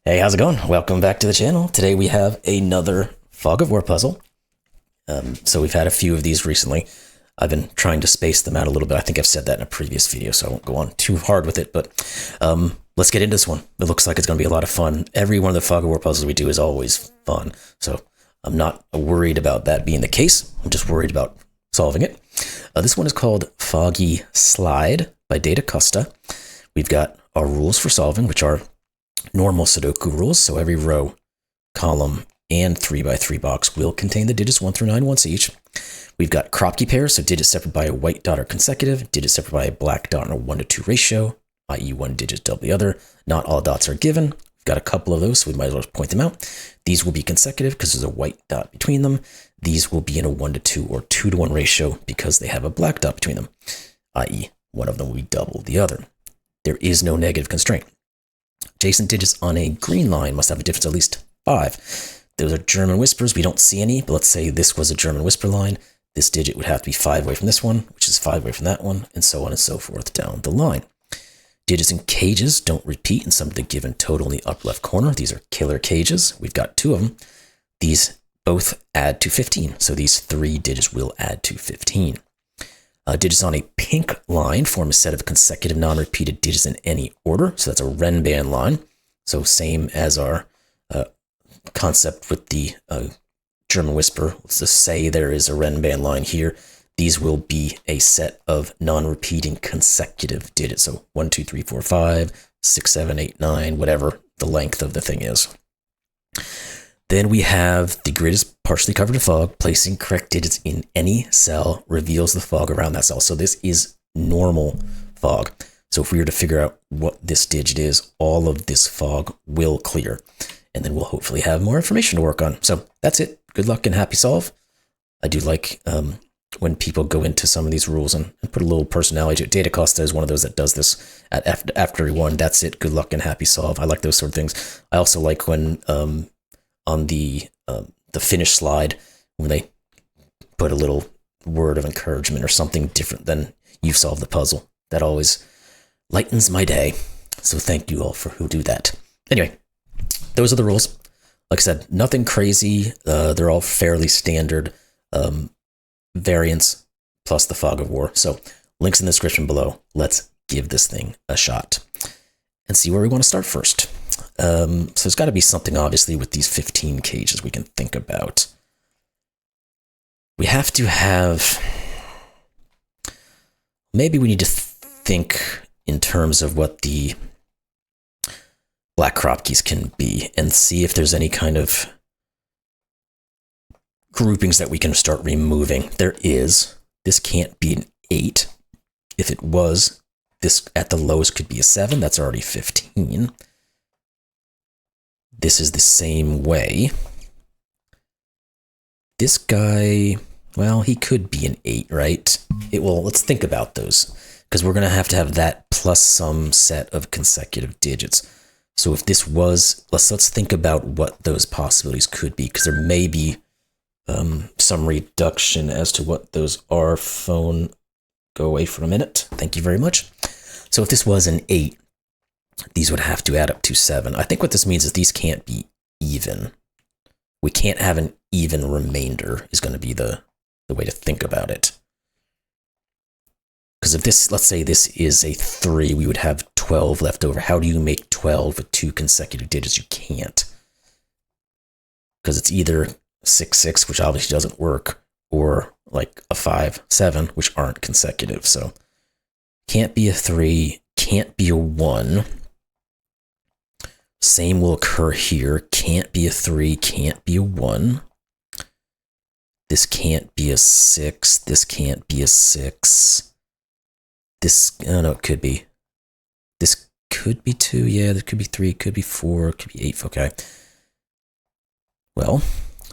Hey, how's it going? Welcome back to the channel. Today we have another Fog of War puzzle. So we've had a few of these recently. I've been trying to space them out a little bit. I think I've said that in a previous video, so I won't go on too hard with it, but let's get into this one. It looks like it's going to be a lot of fun. Every one of the Fog of War puzzles we do is always fun, so I'm not worried about that being the case. I'm just worried about solving it. This one is called Foggy Slide by DedaKosta. We've got our rules for solving, which are normal Sudoku rules, so every row, column, and 3x3 box will contain the digits 1 through 9 once each. We've got Kropki pairs, so digits separate by a white dot are consecutive, digits separate by a black dot in a 1-to-2 ratio, i.e. one digit double the other. Not all dots are given. We've got a couple of those, so we might as well point them out. These will be consecutive because there's a white dot between them. These will be in a 1-to-2 or 2-to-1 ratio because they have a black dot between them, i.e. one of them will be double the other. There is no negative constraint. Adjacent digits on a green line must have a difference of at least 5. Those are German whispers. We don't see any, but let's say this was a German whisper line. This digit would have to be 5 away from this one, which is 5 away from that one, and so on and so forth down the line. Digits in cages don't repeat in some of the given total in the upper left corner. These are killer cages. We've got 2 of them. These both add to 15, so these 3 digits will add to 15. Digits on a pink line form a set of consecutive non-repeated digits in any order. So that's a Renban line. So same as our concept with the German whisper. Let's just say there is a Renban line here. These will be a set of non-repeating consecutive digits. So 1, 2, 3, 4, 5, 6, 7, 8, 9, whatever the length of the thing is. Then we have the grid is partially covered in fog. Placing correct digits in any cell reveals the fog around that cell. So this is normal fog. So if we were to figure out what this digit is, all of this fog will clear. And then we'll hopefully have more information to work on. So that's it. Good luck and happy solve. I do like when people go into some of these rules and put a little personality to it. DedaKosta is one of those that does this after every one. That's it. Good luck and happy solve. I like those sort of things. I also like when on the finish slide, when they put a little word of encouragement or something different than you've solved the puzzle. That always lightens my day. So thank you all for who do that. Anyway, those are the rules. Like I said, nothing crazy. They're all fairly standard variants plus the Fog of War. So links in the description below. Let's give this thing a shot and see where we want to start first. So there's got to be something, obviously, with these 15 cages we can think about. We have to have... Maybe we need to think in terms of what the black Kropkis can be and see if there's any kind of groupings that we can start removing. There is. This can't be an 8. If it was, this at the lowest could be a 7. That's already 15. This is the same way. This guy, well, he could be an 8, right? Let's think about those, because we're going to have that plus some set of consecutive digits. So if this was, let's think about what those possibilities could be, because there may be some reduction as to what those are. Phone, go away for a minute. Thank you very much. So if this was an 8, these would have to add up to 7. I think what this means is these can't be even. We can't have an even remainder is going to be the way to think about it. Because if this, let's say this is a 3, we would have 12 left over. How do you make 12 with 2 consecutive digits? You can't. Because it's either 6, 6, which obviously doesn't work, or like a 5, 7, which aren't consecutive. So can't be a 3, can't be a 1. Same will occur here. Can't be a 3, can't be a 1. This can't be a 6. This can't be a 6. This, oh no, it could be. This could be 2. Yeah, there could be 3, could be 4, could be 8. Okay. Well,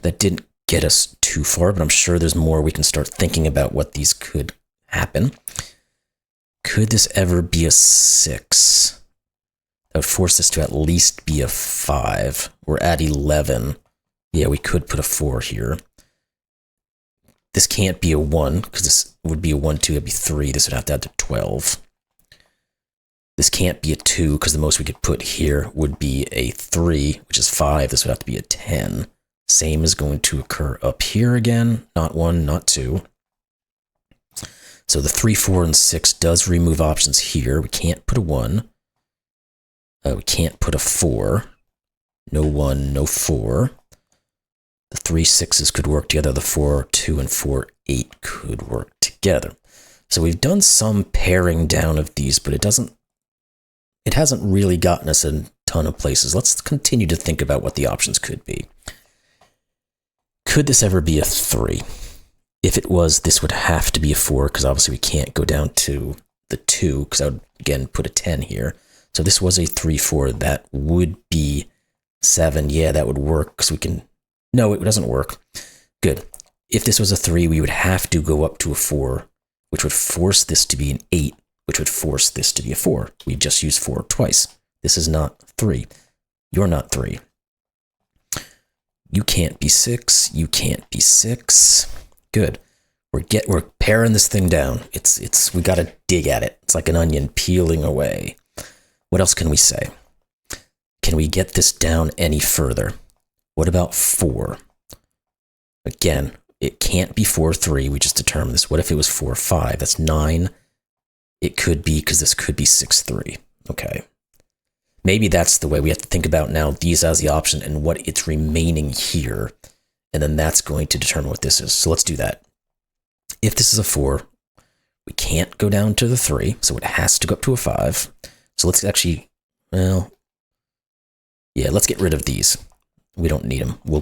that didn't get us too far, but I'm sure there's more we can start thinking about what these could happen. Could this ever be a 6? That would force this to at least be a 5. We're at 11. Yeah, we could put a 4 here. This can't be a 1, because this would be a 1, 2, it'd be 3. This would have to add to 12. This can't be a 2 because the most we could put here would be a 3, which is 5. This would have to be a 10. Same is going to occur up here again. Not 1, not 2. So the 3, 4, and 6 does remove options here. We can't put a 1. We can't put a 4. No 1, no 4. The 3 6s could work together. The 4 2 and 4 8 could work together. So we've done some paring down of these, but it hasn't really gotten us a ton of places. Let's continue to think about what the options could be. Could this ever be a 3? If it was, this would have to be a 4, because obviously we can't go down to the 2, because I would, again, put a 10 here. So this was a 3, 4. That would be 7. Yeah, that would work, because we can... No, it doesn't work. Good. If this was a 3, we would have to go up to a 4, which would force this to be an 8, which would force this to be a 4. We just used 4 twice. This is not 3. You're not 3. You can't be 6. You can't be 6. Good. We're paring this thing down. We gotta dig at it. It's like an onion peeling away. What else can we say? Can we get this down any further? What about 4? Again, it can't be 4, 3. We just determined this. What if it was 4, 5? That's 9. It could be, because this could be 6, 3. Okay. Maybe that's the way we have to think about now these as the option and what it's remaining here. And then that's going to determine what this is. So let's do that. If this is a 4, we can't go down to the 3, so it has to go up to a 5. So let's actually, well, yeah, let's get rid of these. We don't need them. We'll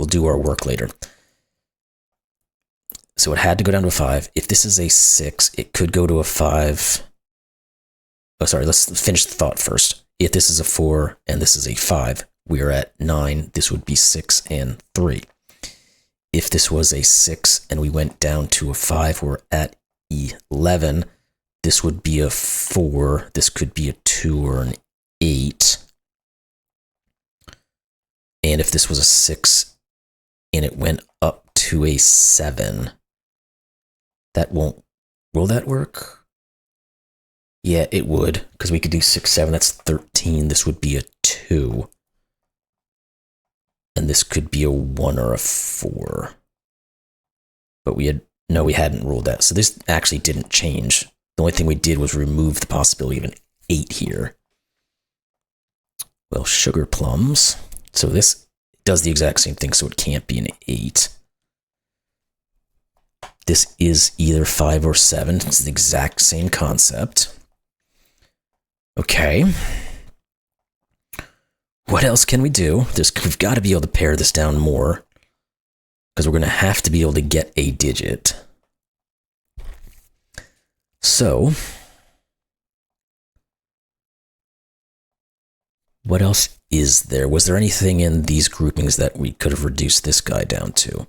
do our work later. So it had to go down to a 5. If this is a 6, it could go to a 5. Oh, sorry, let's finish the thought first. If this is a 4 and this is a 5, we are at 9. This would be 6 and 3. If this was a 6 and we went down to a 5, we're at 11. This would be a 4. This could be a 2 or an 8. And if this was a 6 and it went up to a 7, that won't... Will that work? Yeah, it would, because we could do 6, 7. That's 13. This would be a 2. And this could be a 1 or a 4. But we hadn't ruled that. So this actually didn't change. The only thing we did was remove the possibility of an 8 here. Well, sugar plums. So this does the exact same thing, so it can't be an 8. This is either 5 or 7. It's the exact same concept. Okay. What else can we do? We've got to be able to pare this down more, because we're going to have to be able to get a digit. So, what else is there? Was there anything in these groupings that we could have reduced this guy down to?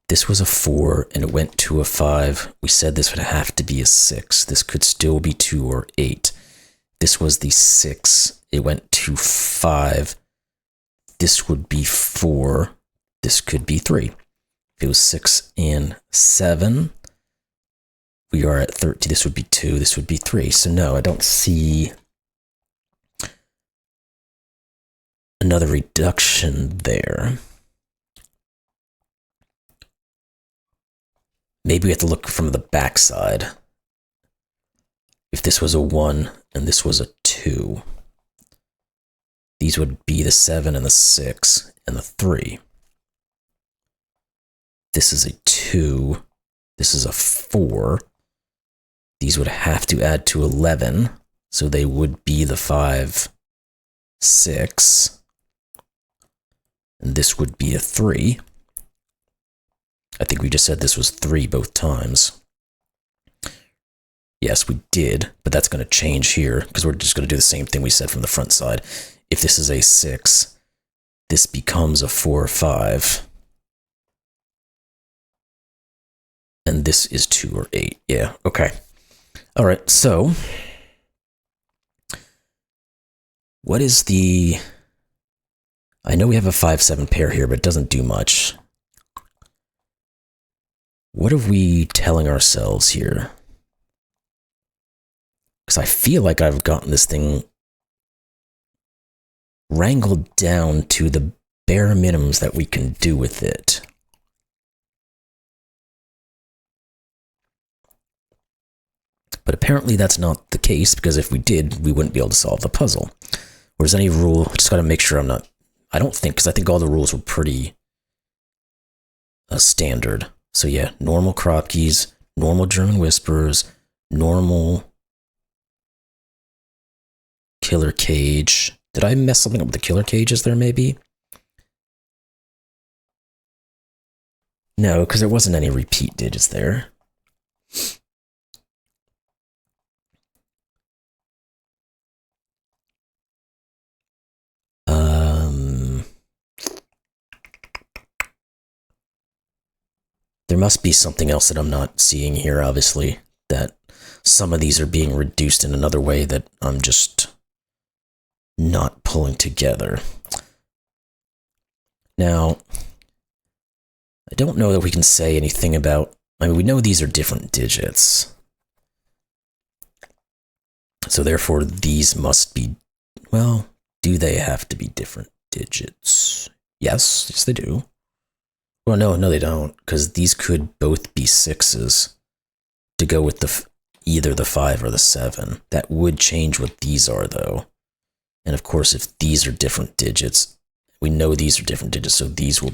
This was a 4 and it went to a 5. We said this would have to be a 6. This could still be 2 or 8. This was the 6. It went to 5. This would be 4. This could be 3. If it was 6 and 7, we are at 13. This would be 2. This would be 3. So no, I don't see another reduction there. Maybe we have to look from the backside. If this was a 1 and this was a 2, these would be the 7 and the 6 and the 3. This is a 2. This is a 4. These would have to add to 11, so they would be the 5, 6. And this would be a 3. I think we just said this was 3 both times. Yes, we did, but that's going to change here, because we're just going to do the same thing we said from the front side. If this is a 6, this becomes a 4 or 5. And this is 2 or 8. Yeah, okay. All right, so what is the... I know we have a 5-7 pair here, but it doesn't do much. What are we telling ourselves here? Because I feel like I've gotten this thing wrangled down to the bare minimums that we can do with it. But apparently that's not the case, because if we did, we wouldn't be able to solve the puzzle. Whereas any rule, I just got to make sure I don't think, because I think all the rules were pretty standard. So yeah, normal Kropkis, normal German whispers, normal killer cage. Did I mess something up with the killer cages there, maybe? No, because there wasn't any repeat digits there. There must be something else that I'm not seeing here, obviously, that some of these are being reduced in another way that I'm just not pulling together. Now, I don't know that we can say anything about, I mean, we know these are different digits. So therefore, these must be, well, do they have to be different digits? Yes, they do. Well, no, they don't, because these could both be 6s to go with either the 5 or the 7. That would change what these are, though. And of course, if these are different digits, we know these are different digits, so these will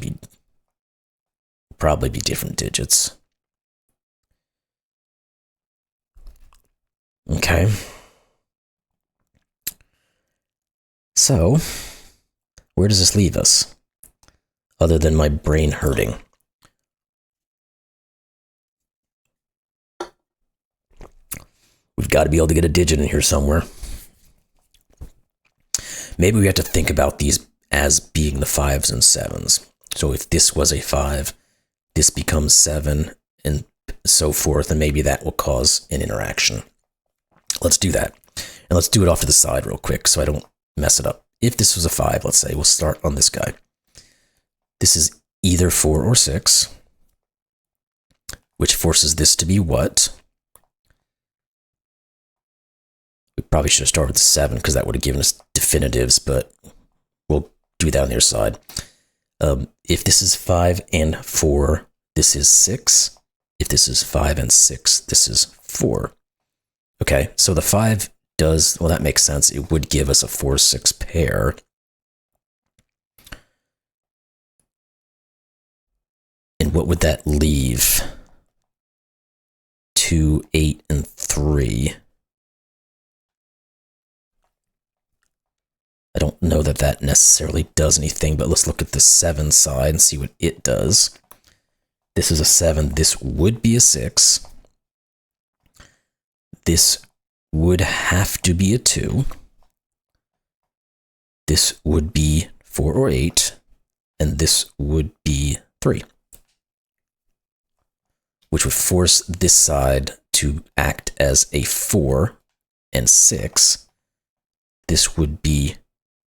probably be different digits. Okay. So, where does this leave us? Other than my brain hurting. We've got to be able to get a digit in here somewhere. Maybe we have to think about these as being the 5s and 7s. So if this was a 5, this becomes 7, and so forth, and maybe that will cause an interaction. Let's do that. And let's do it off to the side real quick so I don't mess it up. If this was a 5, let's say, we'll start on this guy. This is either 4 or 6, which forces this to be what? We probably should have started with the 7, because that would have given us definitives, but we'll do that on the other side. If this is 5 and 4, this is 6. If this is 5 and 6, this is 4. Okay, so the 5 does, well, that makes sense. It would give us a 4-6 pair. And what would that leave? 2, 8, and 3. I don't know that that necessarily does anything, but let's look at the 7 side and see what it does. This is a 7. This would be a 6. This would have to be a 2. This would be 4 or 8. And this would be 3. Which would force this side to act as a 4 and 6. This would be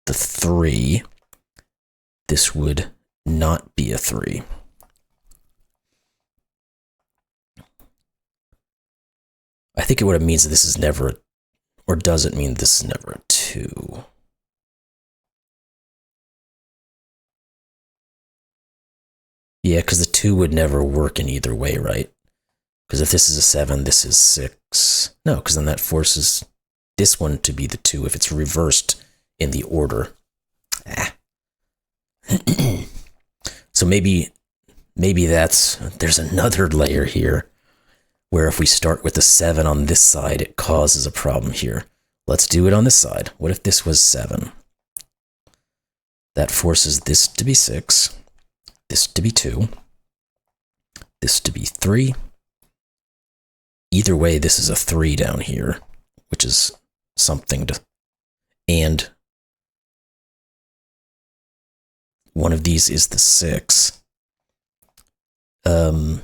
the 3. This would not be a 3. I think what it means that this is never, or does it mean this is never a 2? Yeah, because the 2 would never work in either way, right? Because if this is a 7, this is 6. No, because then that forces this one to be the 2 if it's reversed in the order. So maybe there's another layer here where if we start with the 7 on this side, it causes a problem here. Let's do it on this side. What if this was 7? That forces this to be 6. This to be 2, this to be 3. Either way, this is a 3 down here, which is something to, and one of these is the 6. What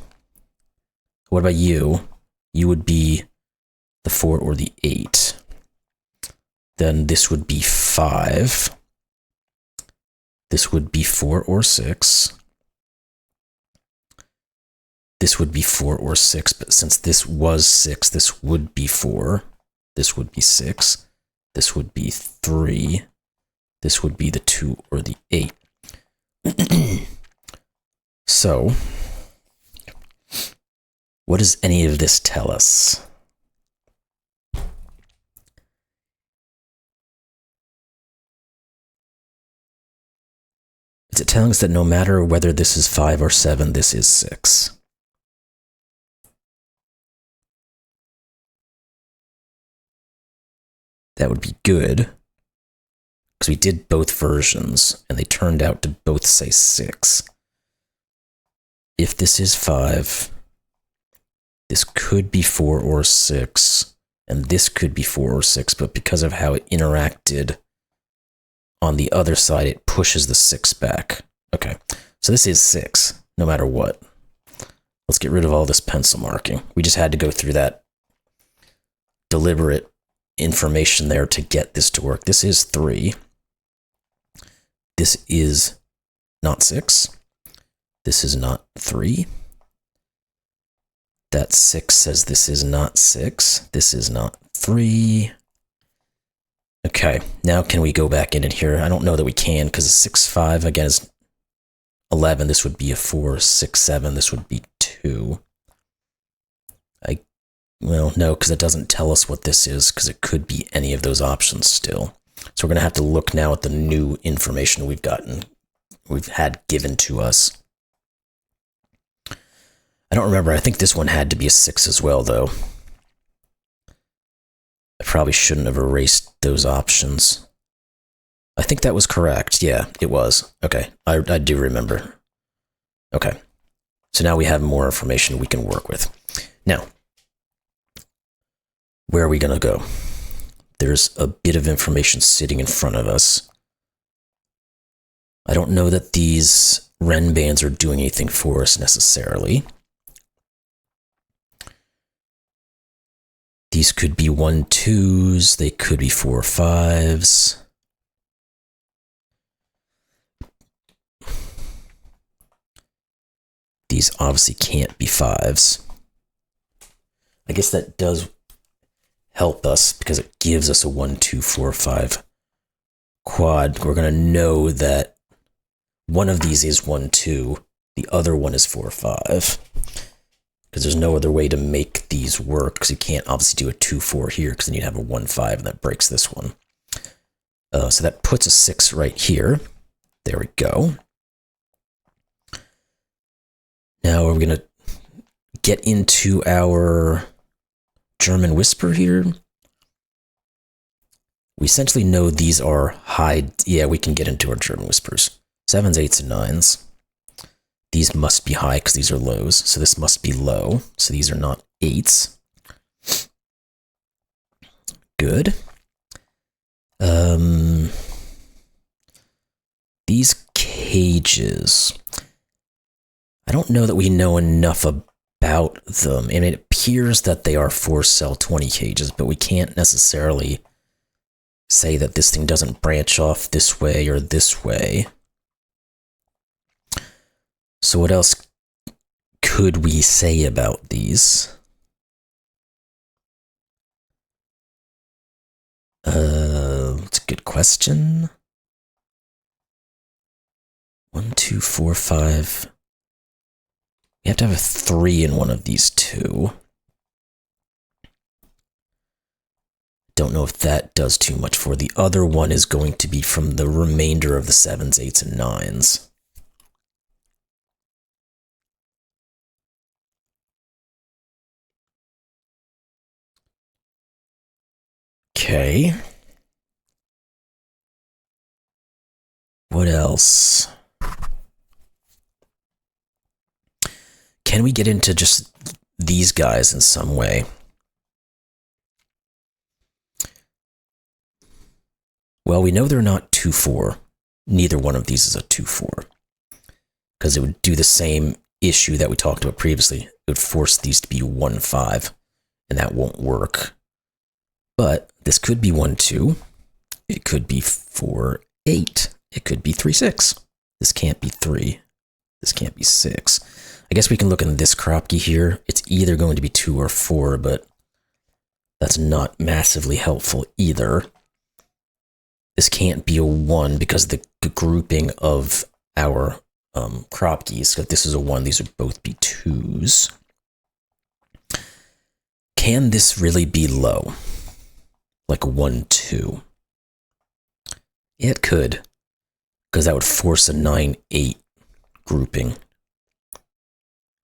about you? You would be the 4 or the 8. Then this would be 5. This would be 4 or 6. This would be 4 or 6, but since this was 6, this would be 4. This would be 6. This would be 3. This would be the 2 or the 8. So, what does any of this tell us? Is it telling us that no matter whether this is 5 or 7, this is 6? That would be good, because we did both versions, and they turned out to both say 6. If this is 5, this could be 4 or 6, and this could be 4 or 6, but because of how it interacted on the other side, it pushes the 6 back. Okay, so this is 6, no matter what. Let's get rid of all this pencil marking. We just had to go through that deliberate information there to get this to work. This is 3. This is not 6. This is not 3. That 6 says this is not 6. This is not 3. Okay, now can we go back in here? I don't know that we can, because 6, 5, again, is 11. This would be a 4, 6, 7. This would be 2. Well, no, because it doesn't tell us what this is, because it could be any of those options still. So we're going to have to look now at the new information we've had given to us. I don't remember. I think this one had to be a 6 as well, though. I probably shouldn't have erased those options. I think that was correct. Yeah, it was. Okay, I do remember. Okay, so now we have more information we can work with. Now, where are we going to go? There's a bit of information sitting in front of us. I don't know that these Renbans are doing anything for us necessarily. These could be 1, 2s, they could be 4, 5s. These obviously can't be 5s. I guess that does help us because it gives us a 1, 2, 4, 5 quad. We're going to know that one of these is 1, 2, the other one is 4, 5. Because there's no other way to make these work, because you can't obviously do a 2, 4 here, because then you'd have a 1, 5, and that breaks this one. So that puts a 6 right here. There we go. Now we're going to get into our German whisper here. We essentially know these are high. Yeah, we can get into our German whispers. 7s, 8s, and 9s. These must be high because these are lows, so this must be low. So these are not 8s. Good. These cages. I don't know that we know enough about them. I mean, it appears that they are 4-cell 20 cages, but we can't necessarily say that this thing doesn't branch off this way or this way. So what else could we say about these? That's a good question. 1, 2, 4, 5. We have to have a 3 in one of these two. Don't know if that does too much for the other one is going to be from the remainder of the 7s, 8s, and 9s. Okay. What else? Can we get into just these guys in some way? Well, we know they're not 2-4. Neither one of these is a 2-4. Because it would do the same issue that we talked about previously. It would force these to be 1-5, and that won't work. But this could be 1-2. It could be 4-8. It could be 3-6. This can't be 3. This can't be 6. I guess we can look in this Kropki here. It's either going to be 2 or 4, but That's not massively helpful either. This can't be a 1 because the grouping of our Kropkis, if this is a 1, these would both be 2s. Can this really be low? Like a 1, 2? Yeah, it could, because that would force a 9, 8 grouping.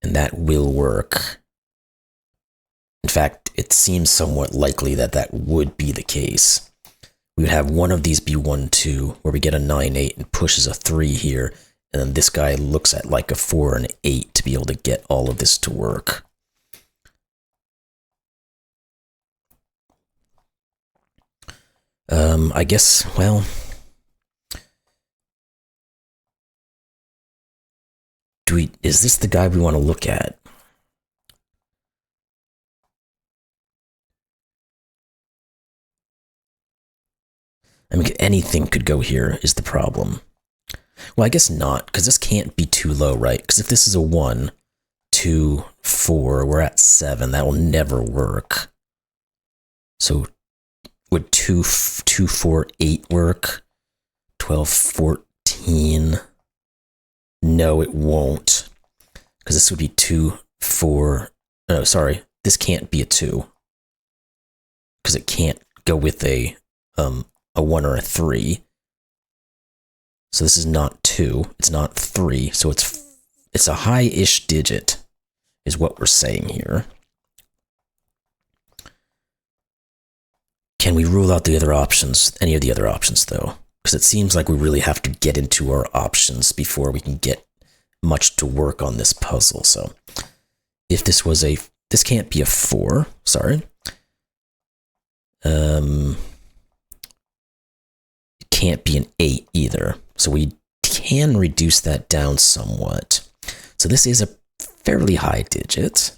And that will work. In fact, it seems somewhat likely that that would be the case. We would have one of these be 1, 2, where we get a 9, 8 and pushes a 3 here, and then this guy looks at like a 4 and 8 to be able to get all of this to work. I guess, well, is this the guy we want to look at? I mean, anything could go here is the problem. Well, I guess not, because this can't be too low, right? Because if this is a 1, 2, 4, we're at 7, that will never work. So would 2, 4, 8 work? 12, 14. No, it won't. Because this would be 2, 4. No, sorry. This can't be a 2. Because it can't go with a 1 or a 3. So this is not 2. It's not 3. So it's a high-ish digit, is what we're saying here. Can we rule out the other options? Any of the other options, though? Because it seems like we really have to get into our options before we can get much to work on this puzzle. So if this was this can't be a 4, sorry. It can't be an 8 either. So we can reduce that down somewhat. So this is a fairly high digit.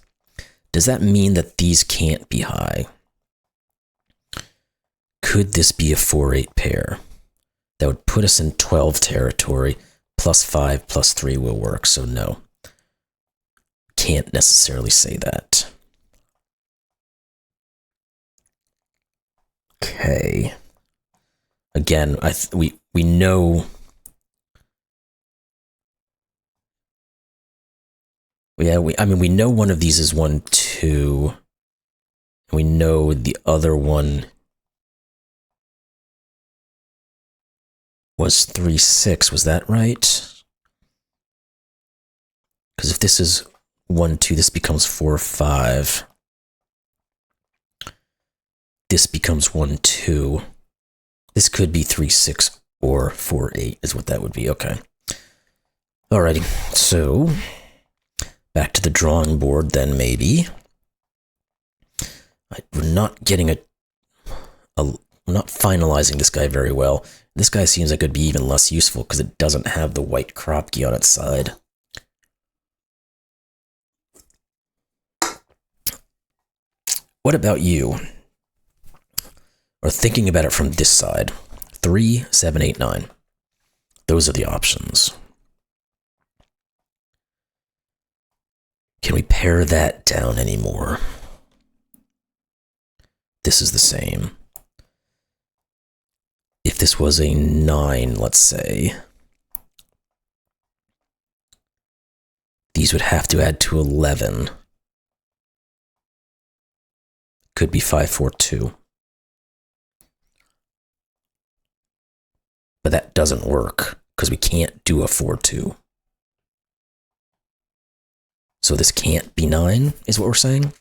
Does that mean that these can't be high? Could this be a 4-8 pair? That would put us in 12 territory. Plus 5, plus 3 will work, so no. Can't necessarily say that. Okay. Again, we know... Yeah, we know one of these is 1, 2. And we know the other one was 3, 6. Was that right? Because if this is 1, 2, this becomes 4, 5. This becomes 1, 2. This could be 3, 6 or 4, 8 is what that would be. Okay. Alrighty. So back to the drawing board then, maybe. We're not getting we're not finalizing this guy very well. This guy seems like it would be even less useful because it doesn't have the white Kropki on its side. What about you? Or thinking about it from this side. 3, 7, 8, 9. Those are the options. Can we pare that down anymore? This is the same. If this was a 9, let's say, these would have to add to 11. Could be 5, 4, 2. But that doesn't work, because we can't do a 4, 2. So this can't be 9, is what we're saying?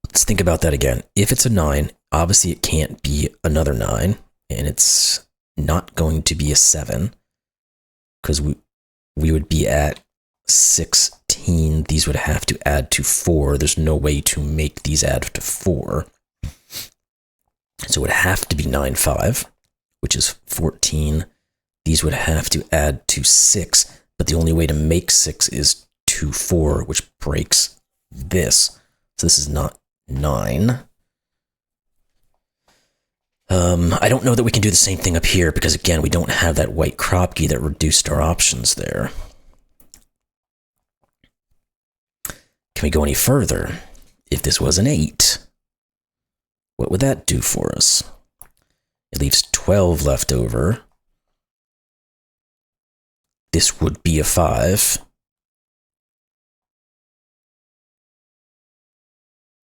Let's think about that again. If it's a 9, obviously it can't be another 9, and it's not going to be a 7, because we would be at 16. These would have to add to 4. There's no way to make these add to 4. So it would have to be 9, 5, which is 14. These would have to add to 6, but the only way to make 6 is 2, 4, which breaks this. So this is not 9. I don't know that we can do the same thing up here because, again, we don't have that white Kropki that reduced our options there. Can we go any further? If this was an 8, what would that do for us? It leaves 12 left over. This would be a 5.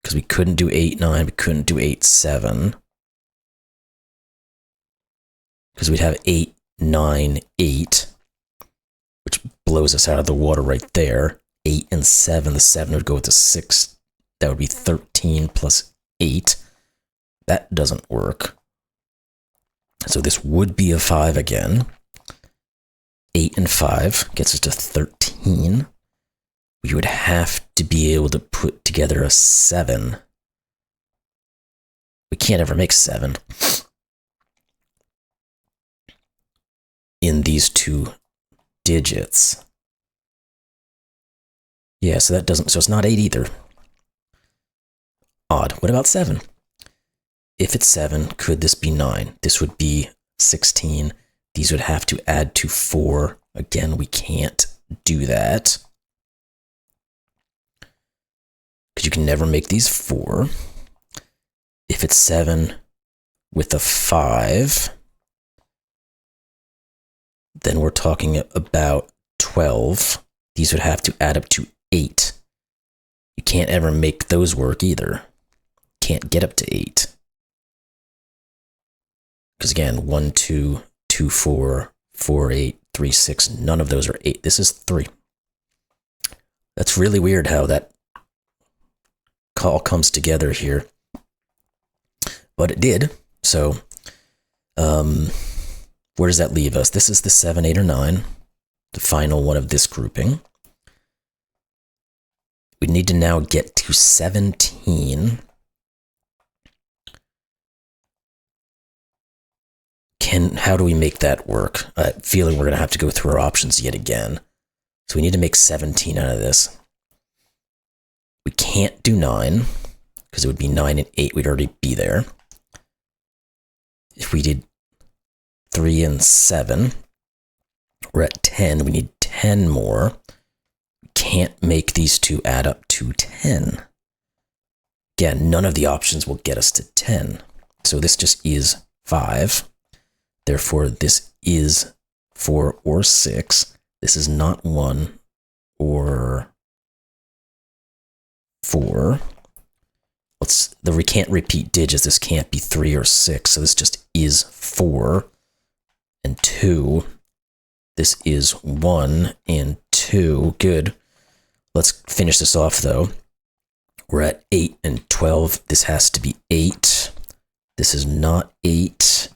Because we couldn't do 8, 9, we couldn't do 8, 7. Because we'd have 8, 9, 8, which blows us out of the water right there. 8 and 7, the 7 would go with the 6. That would be 13 plus 8. That doesn't work. So this would be a 5 again. 8 and 5 gets us to 13. We would have to be able to put together a 7. We can't ever make 7 in these two digits. Yeah, so that doesn't, so it's not 8 either. Odd. What about 7? If it's 7, could this be 9? This would be 16. These would have to add to 4. Again, we can't do that. Because you can never make these 4. If it's 7 with a 5, then we're talking about 12. These would have to add up to 8. You can't ever make those work either. Can't get up to 8. Because again, 1, 2, 2, 4, 4, 8, 3, 6, none of those are 8. This is 3. That's really weird how that all comes together here. But it did. So, where does that leave us? This is the 7, 8, or 9, the final one of this grouping. We need to now get to 17. How do we make that work? I have a feeling we're going to have to go through our options yet again. So we need to make 17 out of this. We can't do 9, because it would be 9 and 8. We'd already be there. If we did 3 and 7, we're at 10. We need 10 more. We can't make these two add up to 10. Again, none of the options will get us to 10. So this just is 5. Therefore, this is 4 or 6. This is not 1 or 4. We can't repeat digits. This can't be 3 or 6. So this just is 4 and 2. This is 1 and 2. Good. Let's finish this off though. We're at 8 and 12. This has to be 8. This is not 8.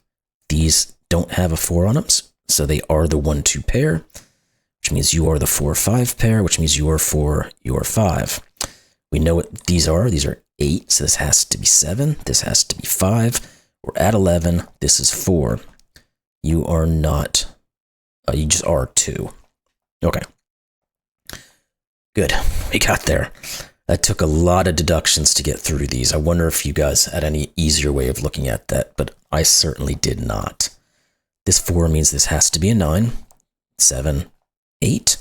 These don't have a 4 on them, so they are the 1, 2 pair, which means you are the 4, 5 pair, which means you are 4, you are 5. We know what these are. These are 8, so this has to be 7. This has to be 5. We're at 11. This is 4. You are not, you just are 2. Okay. Good. We got there. That took a lot of deductions to get through these. I wonder if you guys had any easier way of looking at that, but I certainly did not. This 4 means this has to be a 9, 7, 8.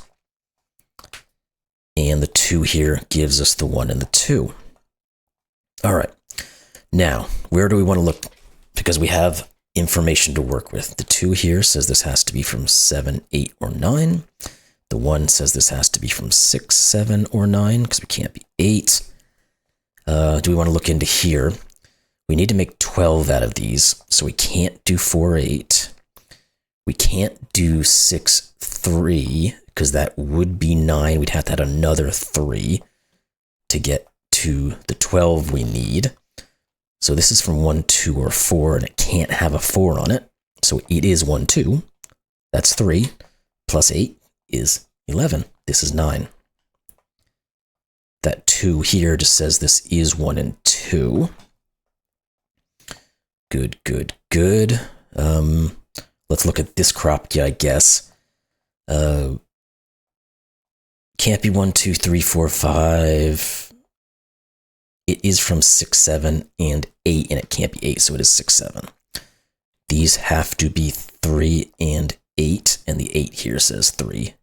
And the 2 here gives us the 1 and the 2. All right. Now, where do we want to look? Because we have information to work with. The 2 here says this has to be from 7, 8, or 9. The 1 says this has to be from 6, 7, or 9, because we can't be 8. Do we want to look into here? We need to make 12 out of these, so we can't do 4, 8. We can't do 6, 3, because that would be 9. We'd have to add another 3 to get to the 12 we need. So this is from 1, 2, or 4, and it can't have a 4 on it. So it is 1, 2. That's 3. Plus 8 is 11. This is 9. That 2 here just says this is 1 and 2. Good, good, good. Let's look at this Kropki, I guess. Can't be 1, 2, 3, 4, 5. It is from 6, 7, and 8, and it can't be 8, so it is 6, 7. These have to be 3 and 8, and the 8 here says 3,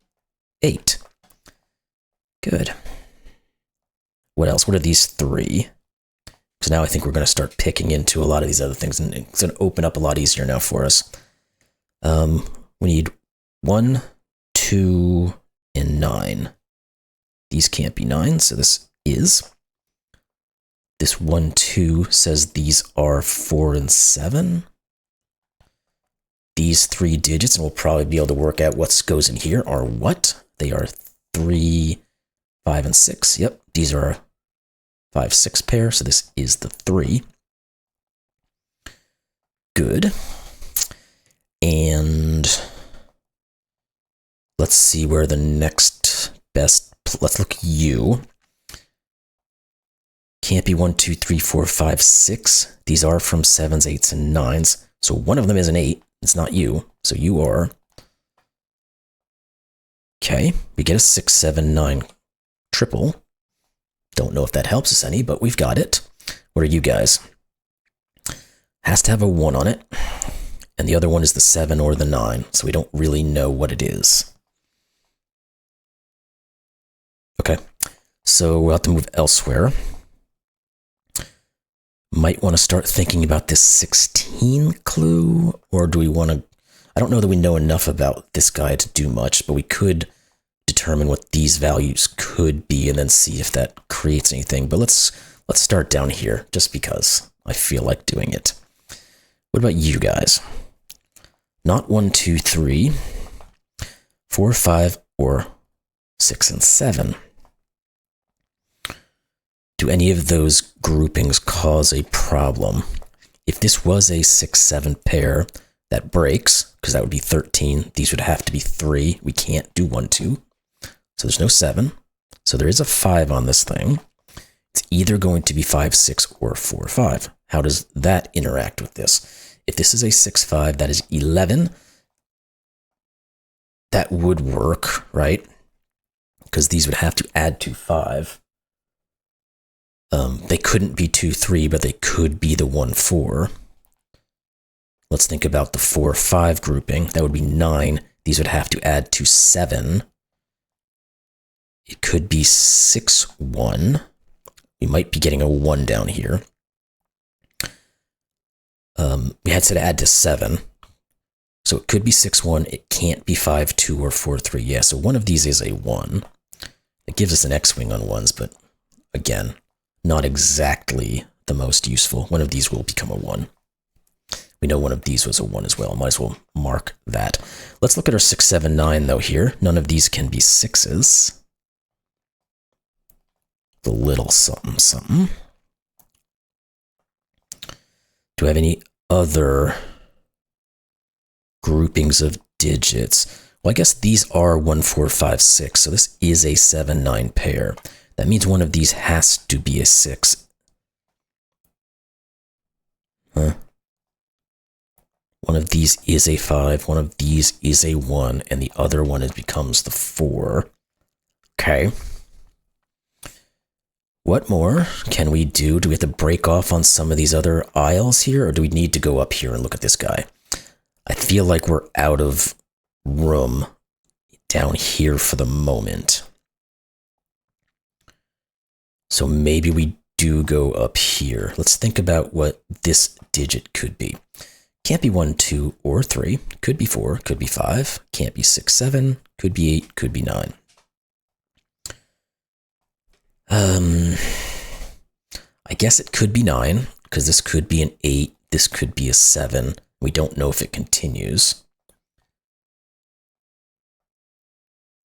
8. Good. What else? What are these 3? So now I think we're going to start picking into a lot of these other things, and it's going to open up a lot easier now for us. We need 1, 2, and 9. These can't be 9, so this is. This 1, 2 says these are 4 and 7. These 3 digits, and we'll probably be able to work out what goes in here, are what? They are 3, 5, and 6. Yep, these are a 5, 6 pair, so this is the 3. Good. And let's see where the next best, let's look U. Can't be 1, 2, 3, 4, 5, 6. These are from 7s, 8s, and 9s. So one of them is an 8. It's not you. So you are. Okay. We get a 6, 7, 9 triple. Don't know if that helps us any, but we've got it. What are you guys? Has to have a 1 on it. And the other one is the 7 or the 9. So we don't really know what it is. Okay. So we'll have to move elsewhere. Might want to start thinking about this 16 clue, or do we want to... I don't know that we know enough about this guy to do much, but we could determine what these values could be and then see if that creates anything. But let's start down here, just because I feel like doing it. What about you guys? Not 1, 2, 3, 4, 5, or 6 and 7. Do any of those groupings cause a problem? If this was a 6, 7 pair, that breaks, because that would be 13. These would have to be 3. We can't do 1, 2. So there's no 7. So there is a 5 on this thing. It's either going to be 5, 6, or 4, 5. How does that interact with this? If this is a 6, 5, that is 11. That would work, right? Because these would have to add to 5. They couldn't be 2, 3, but they could be the 1, 4. Let's think about the 4, 5 grouping. That would be 9. These would have to add to 7. It could be 6, 1. We might be getting a 1 down here. We had to add to 7. So it could be 6, 1. It can't be 5, 2, or 4, 3. Yeah, so one of these is a 1. It gives us an X-wing on 1s, but again, not exactly the most useful. One of these will become a 1. We know one of these was a 1 as well. Might as well mark that. Let's look at our 6, 7, 9, though, here. None of these can be 6s. The little something, something. Do I have any other groupings of digits? Well, I guess these are 1, 4, 5, 6. So this is a 7, 9 pair. That means one of these has to be a 6. Huh? One of these is a 5, one of these is a 1, and the other one becomes the 4. Okay. What more can we do? Do we have to break off on some of these other aisles here, or do we need to go up here and look at this guy? I feel like we're out of room down here for the moment. So maybe we do go up here. Let's think about what this digit could be. Can't be 1, 2, or 3. Could be 4, could be 5. Can't be 6, 7. Could be 8, could be 9. I guess it could be 9, because this could be an 8. This could be a 7. We don't know if it continues.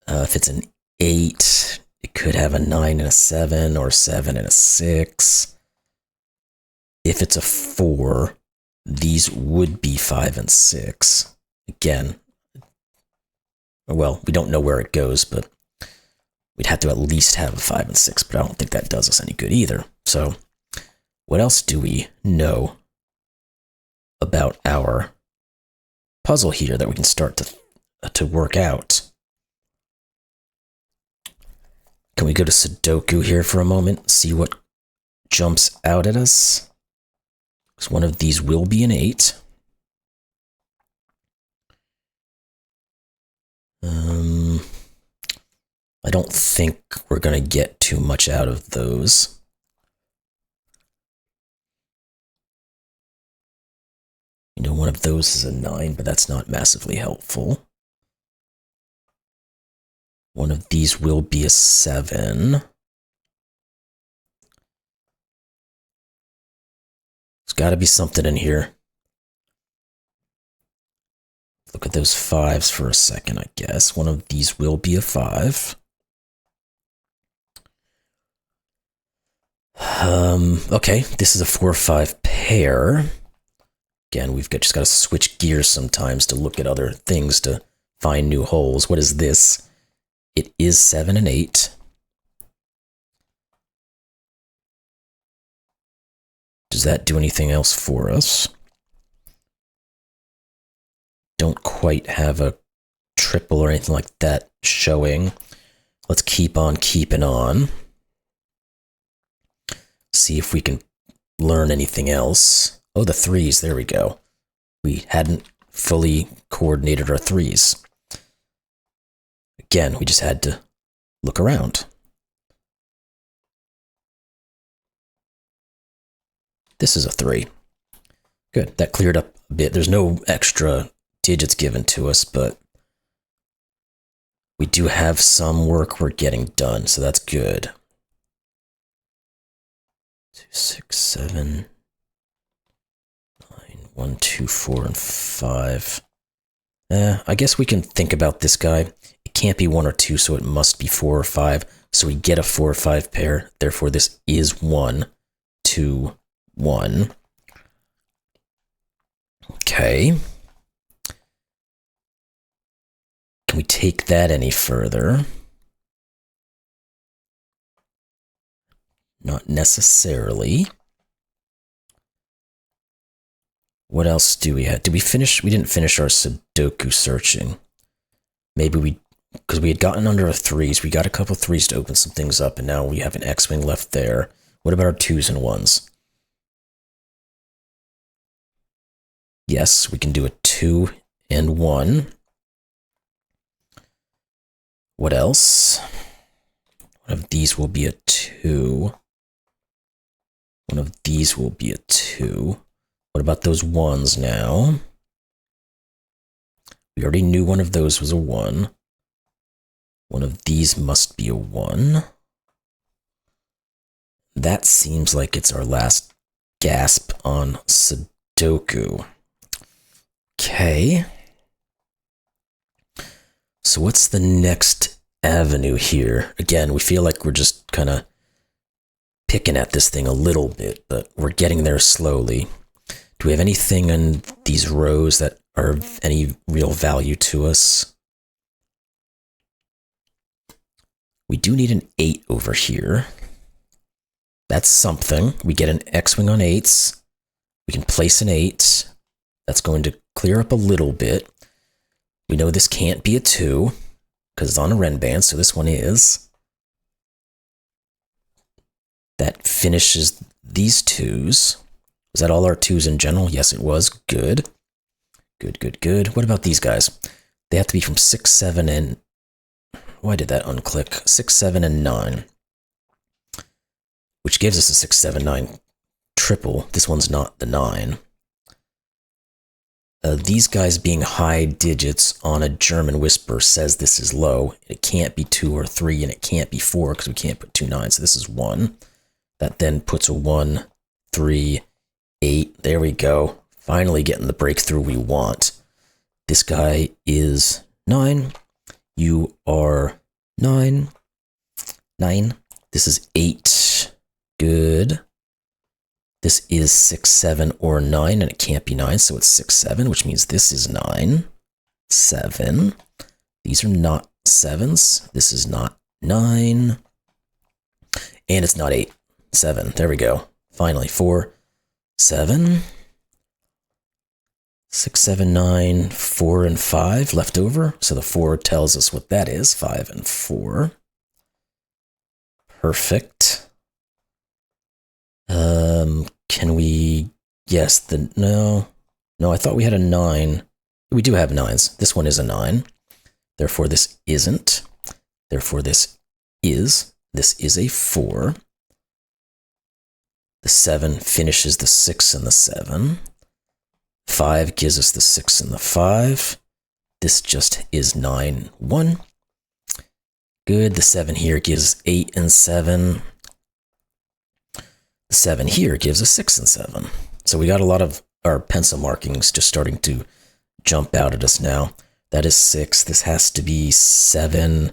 If it's an 8, it could have a 9 and a 7, or a 7 and a 6. If it's a 4, these would be 5 and 6. Again, well, we don't know where it goes, but we'd have to at least have a 5 and 6, but I don't think that does us any good either. So what else do we know about our puzzle here that we can start to work out? Can we go to Sudoku here for a moment, see what jumps out at us? Because one of these will be an 8. I don't think we're going to get too much out of those. We know one of those is a 9, but that's not massively helpful. One of these will be a 7. There's got to be something in here. Look at those 5s for a second, I guess. One of these will be a 5. Okay, this is a 4-5 pair. Again, we've just got to switch gears sometimes to look at other things to find new holes. What is this? It is 7 and 8. Does that do anything else for us? Don't quite have a triple or anything like that showing. Let's keep on keeping on. See if we can learn anything else. Oh, the 3s, there we go. We hadn't fully coordinated our 3s. Again, we just had to look around. This is a 3. Good, that cleared up a bit. There's no extra digits given to us, but we do have some work we're getting done, so that's good. 2, 6, 7, 9, 1, 2, 4, and 5. I guess we can think about this guy. It can't be 1 or 2, so it must be 4 or 5. So we get a 4 or 5 pair. Therefore, this is 1, 2, 1. Okay. Can we take that any further? Not necessarily. What else do we have? Did we finish? We didn't finish our Sudoku searching. Maybe because we had gotten under our 3s, we got a couple 3s to open some things up, and now we have an X-Wing left there. What about our 2s and 1s? Yes, we can do a 2 and 1. What else? One of these will be a 2. One of these will be a 2. What about those 1s now? We already knew one of those was a 1. One of these must be a 1. That seems like it's our last gasp on Sudoku. Okay. So what's the next avenue here? Again, we feel like we're just kind of picking at this thing a little bit, but we're getting there slowly. Do we have anything in these rows that are of any real value to us? We do need an 8 over here. That's something. We get an X-Wing on 8s. We can place an 8. That's going to clear up a little bit. We know this can't be a 2, because it's on a Renban, so this one is. That finishes these 2s. Was that all our 2s in general? Yes, it was. Good. Good, good, good. What about these guys? They have to be from 6, 7, and... Why did that unclick? 6, 7, and 9. Which gives us a 6, 7, 9 triple. This one's not the 9. These guys being high digits on a German Whisper says this is low. It can't be 2 or 3, and it can't be 4 because we can't put 2 9s. So this is 1. That then puts a 1, 3, 8. There we go. Finally getting the breakthrough we want. This guy is 9. You are 9. 9. This is 8. Good. This is 6, 7, or 9, and it can't be 9, so it's 6, 7, which means this is 9. 7. These are not 7s. This is not 9. And it's not 8. 7. There we go. Finally, 4, 7. 6, 7, 9, 4, and 5 left over. So the 4 tells us what that is. 5 and 4. Perfect. Can we... Yes, no, I thought we had a 9. We do have 9s. This one is a 9. Therefore, this isn't. Therefore, this is. This is a 4. The 7 finishes the 6 and the 7. 5 gives us the 6 and the 5. This just is 9, 1. Good. The 7 here gives 8 and 7. The 7 here gives us 6 and 7. So we got a lot of our pencil markings just starting to jump out at us now. That is 6. This has to be 7.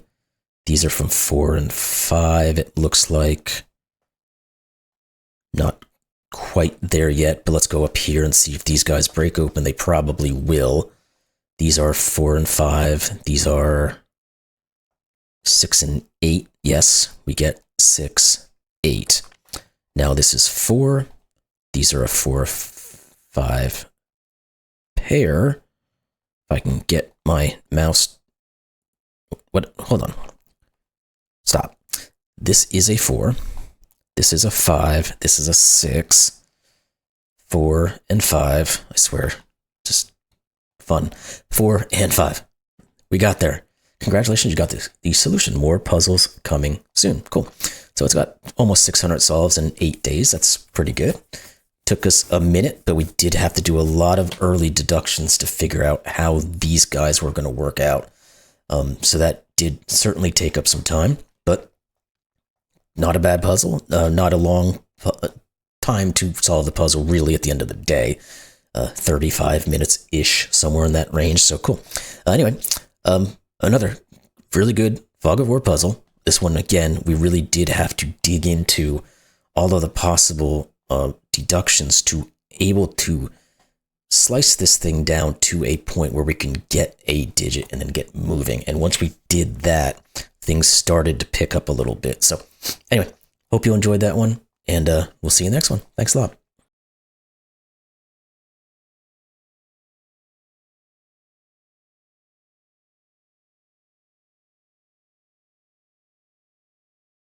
These are from 4 and 5. It looks like not quite there yet, but let's go up here and see if these guys break open. They probably will. These are 4 and 5. These are 6 and 8. Yes, we get 6, 8. Now this is 4. These are a 4, 5 pair. If I can get my mouse. What? Hold on. Stop. This is a 4. This is a 5. This is a 6. 4 and 5. I swear, just fun. 4 and 5. We got there. Congratulations, you got the solution. More puzzles coming soon. Cool. So it's got almost 600 solves in 8 days. That's pretty good. Took us a minute, but we did have to do a lot of early deductions to figure out how these guys were going to work out. So that did certainly take up some time, but not a bad puzzle. Not a long time to solve the puzzle, really, at the end of the day. 35 minutes-ish, somewhere in that range. So cool. Anyway, another really good Fog of War puzzle. This one, again, we really did have to dig into all of the possible deductions to able to slice this thing down to a point where we can get a digit and then get moving. And once we did that, things started to pick up a little bit. So anyway, hope you enjoyed that one, and we'll see you next one. Thanks a lot.